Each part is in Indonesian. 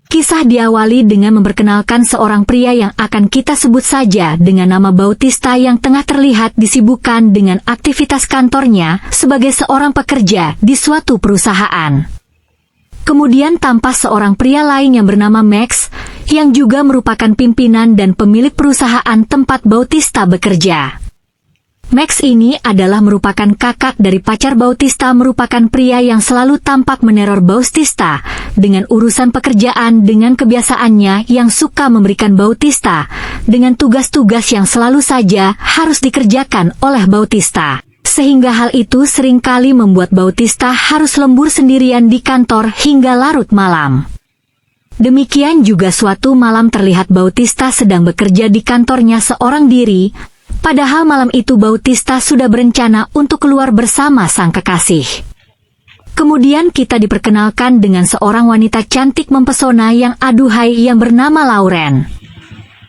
Kisah diawali dengan memperkenalkan seorang pria yang akan kita sebut saja dengan nama Bautista yang tengah terlihat disibukkan dengan aktivitas kantornya sebagai seorang pekerja di suatu perusahaan. Kemudian tampak seorang pria lain yang bernama Max, yang juga merupakan pimpinan dan pemilik perusahaan tempat Bautista bekerja. Max ini adalah merupakan kakak dari pacar Bautista, merupakan pria yang selalu tampak meneror Bautista dengan urusan pekerjaan dengan kebiasaannya yang suka memberikan Bautista dengan tugas-tugas yang selalu saja harus dikerjakan oleh Bautista. Sehingga hal itu seringkali membuat Bautista harus lembur sendirian di kantor hingga larut malam. Demikian juga suatu malam terlihat Bautista sedang bekerja di kantornya seorang diri. Padahal malam itu Bautista sudah berencana untuk keluar bersama sang kekasih. Kemudian kita diperkenalkan dengan seorang wanita cantik mempesona yang aduhai yang bernama Lauren.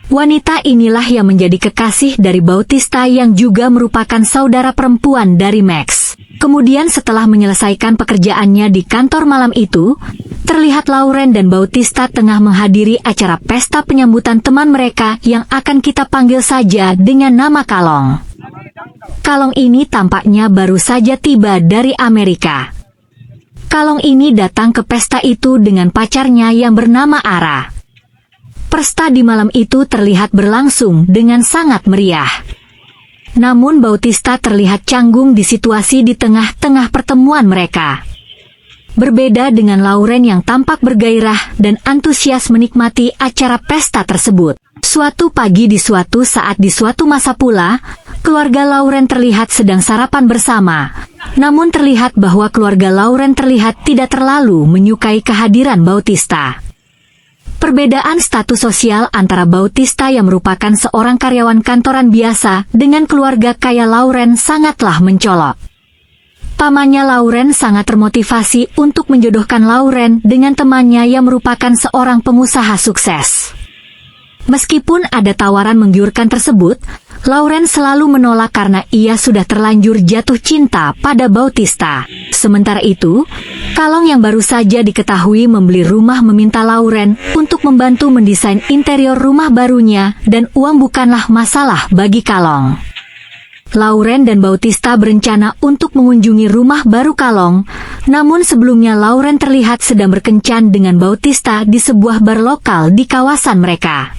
Wanita inilah yang menjadi kekasih dari Bautista yang juga merupakan saudara perempuan dari Max. Kemudian setelah menyelesaikan pekerjaannya di kantor malam itu, terlihat Lauren dan Bautista tengah menghadiri acara pesta penyambutan teman mereka yang akan kita panggil saja dengan nama Kalong. Kalong ini tampaknya baru saja tiba dari Amerika. Kalong ini datang ke pesta itu dengan pacarnya yang bernama Ara. Pesta di malam itu terlihat berlangsung dengan sangat meriah. Namun Bautista terlihat canggung di situasi di tengah-tengah pertemuan mereka. Berbeda dengan Lauren yang tampak bergairah dan antusias menikmati acara pesta tersebut. Suatu pagi di suatu saat di suatu masa pula, keluarga Lauren terlihat sedang sarapan bersama. Namun terlihat bahwa keluarga Lauren terlihat tidak terlalu menyukai kehadiran Bautista. Perbedaan status sosial antara Bautista yang merupakan seorang karyawan kantoran biasa dengan keluarga kaya Lauren sangatlah mencolok. Pamannya Lauren sangat termotivasi untuk menjodohkan Lauren dengan temannya yang merupakan seorang pengusaha sukses. Meskipun ada tawaran menggiurkan tersebut, Lauren selalu menolak karena ia sudah terlanjur jatuh cinta pada Bautista. Sementara itu, Kalong yang baru saja diketahui membeli rumah meminta Lauren untuk membantu mendesain interior rumah barunya dan uang bukanlah masalah bagi Kalong. Lauren dan Bautista berencana untuk mengunjungi rumah baru Kalong, namun sebelumnya Lauren terlihat sedang berkencan dengan Bautista di sebuah bar lokal di kawasan mereka.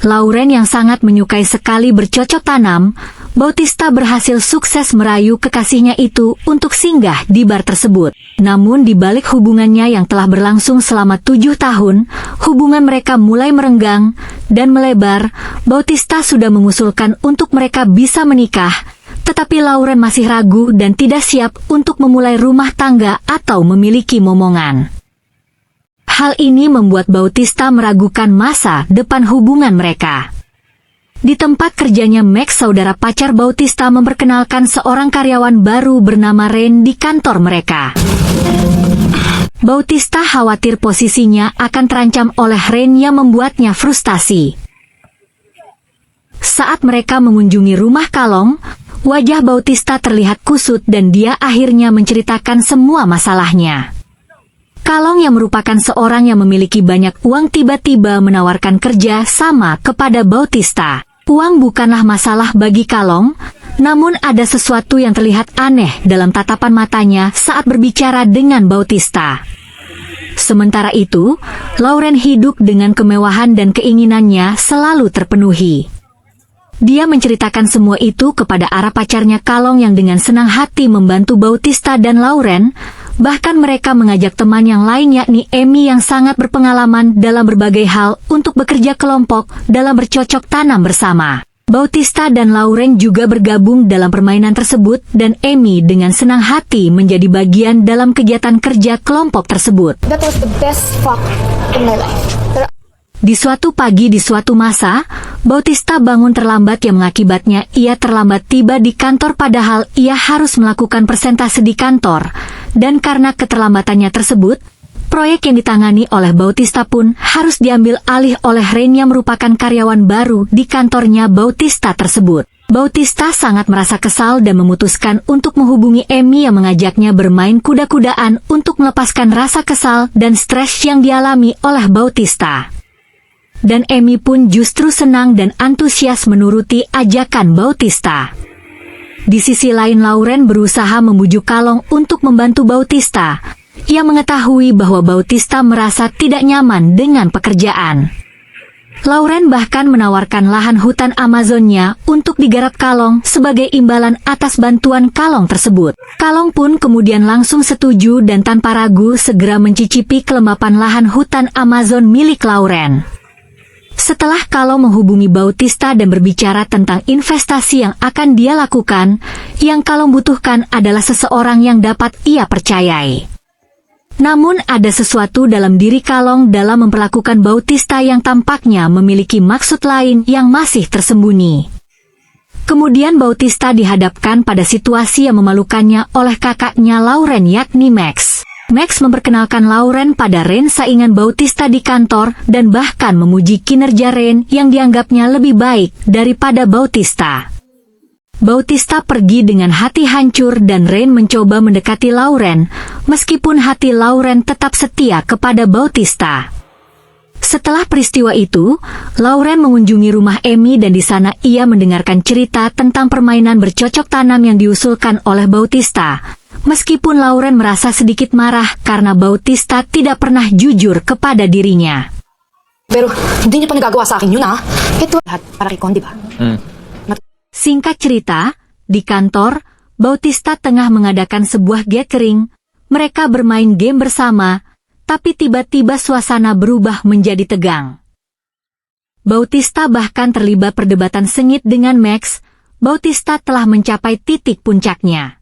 Lauren yang sangat menyukai sekali bercocok tanam, Bautista berhasil sukses merayu kekasihnya itu untuk singgah di bar tersebut. Namun di balik hubungannya yang telah berlangsung selama 7 tahun, hubungan mereka mulai merenggang dan melebar. Bautista sudah mengusulkan untuk mereka bisa menikah, tetapi Lauren masih ragu dan tidak siap untuk memulai rumah tangga atau memiliki momongan. Hal ini membuat Bautista meragukan masa depan hubungan mereka. Di tempat kerjanya Max, saudara pacar Bautista memperkenalkan seorang karyawan baru bernama Rain di kantor mereka. Bautista khawatir posisinya akan terancam oleh Rain yang membuatnya frustasi. Saat mereka mengunjungi rumah Kalong, wajah Bautista terlihat kusut dan dia akhirnya menceritakan semua masalahnya. Kalong yang merupakan seorang yang memiliki banyak uang tiba-tiba menawarkan kerja sama kepada Bautista. Uang bukanlah masalah bagi Kalong, namun ada sesuatu yang terlihat aneh dalam tatapan matanya saat berbicara dengan Bautista. Sementara itu, Lauren hidup dengan kemewahan dan keinginannya selalu terpenuhi. Dia menceritakan semua itu kepada Ara, pacarnya Kalong, yang dengan senang hati membantu Bautista dan Lauren. Bahkan mereka mengajak teman yang lain yakni Amy yang sangat berpengalaman dalam berbagai hal untuk bekerja kelompok dalam bercocok tanam bersama. Bautista dan Lauren juga bergabung dalam permainan tersebut dan Amy dengan senang hati menjadi bagian dalam kegiatan kerja kelompok tersebut. That was the best fuck in my life. Di suatu pagi di suatu masa, Bautista bangun terlambat yang mengakibatnya ia terlambat tiba di kantor padahal ia harus melakukan presentasi di kantor. Dan karena keterlambatannya tersebut, proyek yang ditangani oleh Bautista pun harus diambil alih oleh Rain yang merupakan karyawan baru di kantornya Bautista tersebut. Bautista sangat merasa kesal dan memutuskan untuk menghubungi Amy yang mengajaknya bermain kuda-kudaan untuk melepaskan rasa kesal dan stres yang dialami oleh Bautista. Dan Amy pun justru senang dan antusias menuruti ajakan Bautista. Di sisi lain Lauren berusaha membujuk Kalong untuk membantu Bautista. Ia mengetahui bahwa Bautista merasa tidak nyaman dengan pekerjaan. Lauren bahkan menawarkan lahan hutan Amazonnya untuk digarap Kalong sebagai imbalan atas bantuan Kalong tersebut. Kalong pun kemudian langsung setuju dan tanpa ragu segera mencicipi kelembapan lahan hutan Amazon milik Lauren. Setelah Kalong menghubungi Bautista dan berbicara tentang investasi yang akan dia lakukan, yang Kalong butuhkan adalah seseorang yang dapat ia percayai. Namun ada sesuatu dalam diri Kalong dalam memperlakukan Bautista yang tampaknya memiliki maksud lain yang masih tersembunyi. Kemudian Bautista dihadapkan pada situasi yang memalukannya oleh kakaknya Lauren yakni Max. Max memperkenalkan Lauren pada Rain saingan Bautista di kantor dan bahkan memuji kinerja Rain yang dianggapnya lebih baik daripada Bautista. Bautista pergi dengan hati hancur dan Rain mencoba mendekati Lauren, meskipun hati Lauren tetap setia kepada Bautista. Setelah peristiwa itu, Lauren mengunjungi rumah Amy dan di sana ia mendengarkan cerita tentang permainan bercocok tanam yang diusulkan oleh Bautista. Meskipun Lauren merasa sedikit marah karena Bautista tidak pernah jujur kepada dirinya. Pero hindi niya pa nagagawa sa akin yun, ha? Ito lahat para kay Con, di ba? Singkat cerita, di kantor, Bautista tengah mengadakan sebuah gathering. Mereka bermain game bersama, tapi tiba-tiba suasana berubah menjadi tegang. Bautista bahkan terlibat perdebatan sengit dengan Max. Bautista telah mencapai titik puncaknya.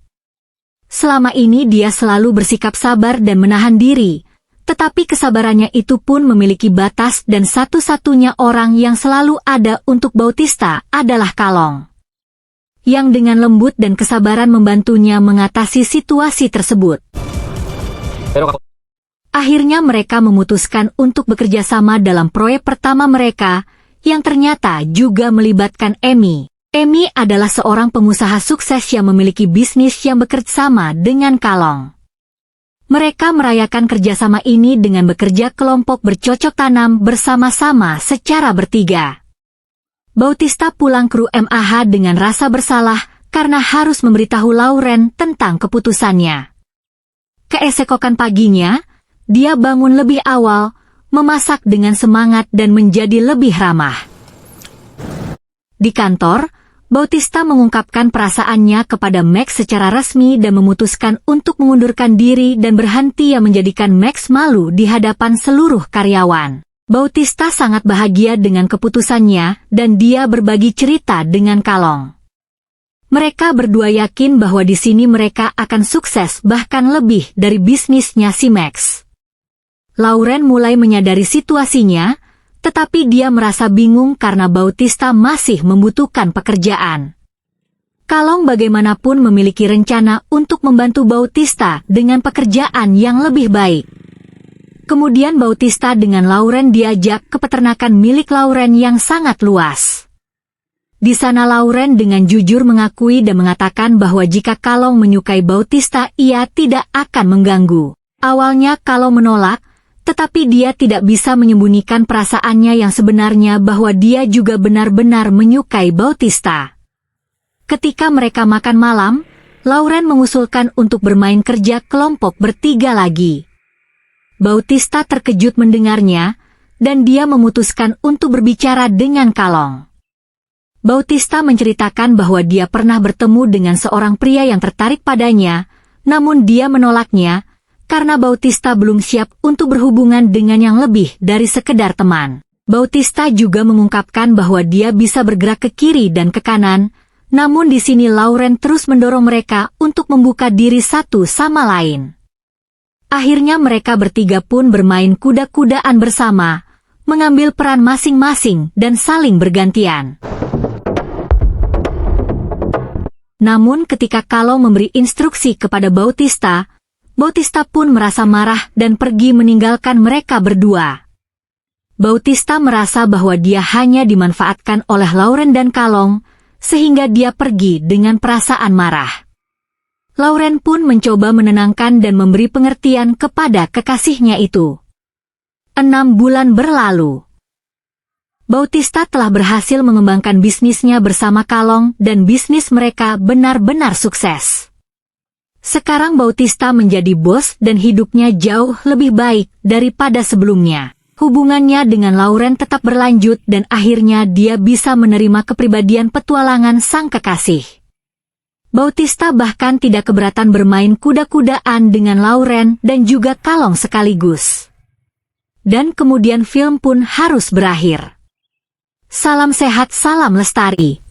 Selama ini dia selalu bersikap sabar dan menahan diri, tetapi kesabarannya itu pun memiliki batas dan satu-satunya orang yang selalu ada untuk Bautista adalah Kalong, yang dengan lembut dan kesabaran membantunya mengatasi situasi tersebut. Akhirnya mereka memutuskan untuk bekerja sama dalam proyek pertama mereka, yang ternyata juga melibatkan Amy. Amy adalah seorang pengusaha sukses yang memiliki bisnis yang bekerjasama dengan Kalong. Mereka merayakan kerjasama ini dengan bekerja kelompok bercocok tanam bersama-sama secara bertiga. Bautista pulang ke MAH dengan rasa bersalah karena harus memberitahu Lauren tentang keputusannya. Keesokan paginya, dia bangun lebih awal, memasak dengan semangat dan menjadi lebih ramah. Di kantor, Bautista mengungkapkan perasaannya kepada Max secara resmi dan memutuskan untuk mengundurkan diri dan berhenti yang menjadikan Max malu di hadapan seluruh karyawan. Bautista sangat bahagia dengan keputusannya dan dia berbagi cerita dengan Kalong. Mereka berdua yakin bahwa di sini mereka akan sukses bahkan lebih dari bisnisnya si Max. Lauren mulai menyadari situasinya, tetapi dia merasa bingung karena Bautista masih membutuhkan pekerjaan. Kalong bagaimanapun memiliki rencana untuk membantu Bautista dengan pekerjaan yang lebih baik. Kemudian Bautista dengan Lauren diajak ke peternakan milik Lauren yang sangat luas. Di sana Lauren dengan jujur mengakui dan mengatakan bahwa jika Kalong menyukai Bautista ia tidak akan mengganggu. Awalnya Kalong menolak, tetapi dia tidak bisa menyembunyikan perasaannya yang sebenarnya bahwa dia juga benar-benar menyukai Bautista. Ketika mereka makan malam, Lauren mengusulkan untuk bermain kerja kelompok bertiga lagi. Bautista terkejut mendengarnya, dan dia memutuskan untuk berbicara dengan Kalong. Bautista menceritakan bahwa dia pernah bertemu dengan seorang pria yang tertarik padanya, namun dia menolaknya, karena Bautista belum siap untuk berhubungan dengan yang lebih dari sekedar teman. Bautista juga mengungkapkan bahwa dia bisa bergerak ke kiri dan ke kanan, namun di sini Lauren terus mendorong mereka untuk membuka diri satu sama lain. Akhirnya mereka bertiga pun bermain kuda-kudaan bersama, mengambil peran masing-masing dan saling bergantian. Namun ketika Kalong memberi instruksi kepada Bautista, Bautista pun merasa marah dan pergi meninggalkan mereka berdua. Bautista merasa bahwa dia hanya dimanfaatkan oleh Lauren dan Kalong, sehingga dia pergi dengan perasaan marah. Lauren pun mencoba menenangkan dan memberi pengertian kepada kekasihnya itu. 6 bulan berlalu. Bautista telah berhasil mengembangkan bisnisnya bersama Kalong dan bisnis mereka benar-benar sukses. Sekarang Bautista menjadi bos dan hidupnya jauh lebih baik daripada sebelumnya. Hubungannya dengan Lauren tetap berlanjut dan akhirnya dia bisa menerima kepribadian petualangan sang kekasih. Bautista bahkan tidak keberatan bermain kuda-kudaan dengan Lauren dan juga Kalong sekaligus. Dan kemudian film pun harus berakhir. Salam sehat, salam lestari.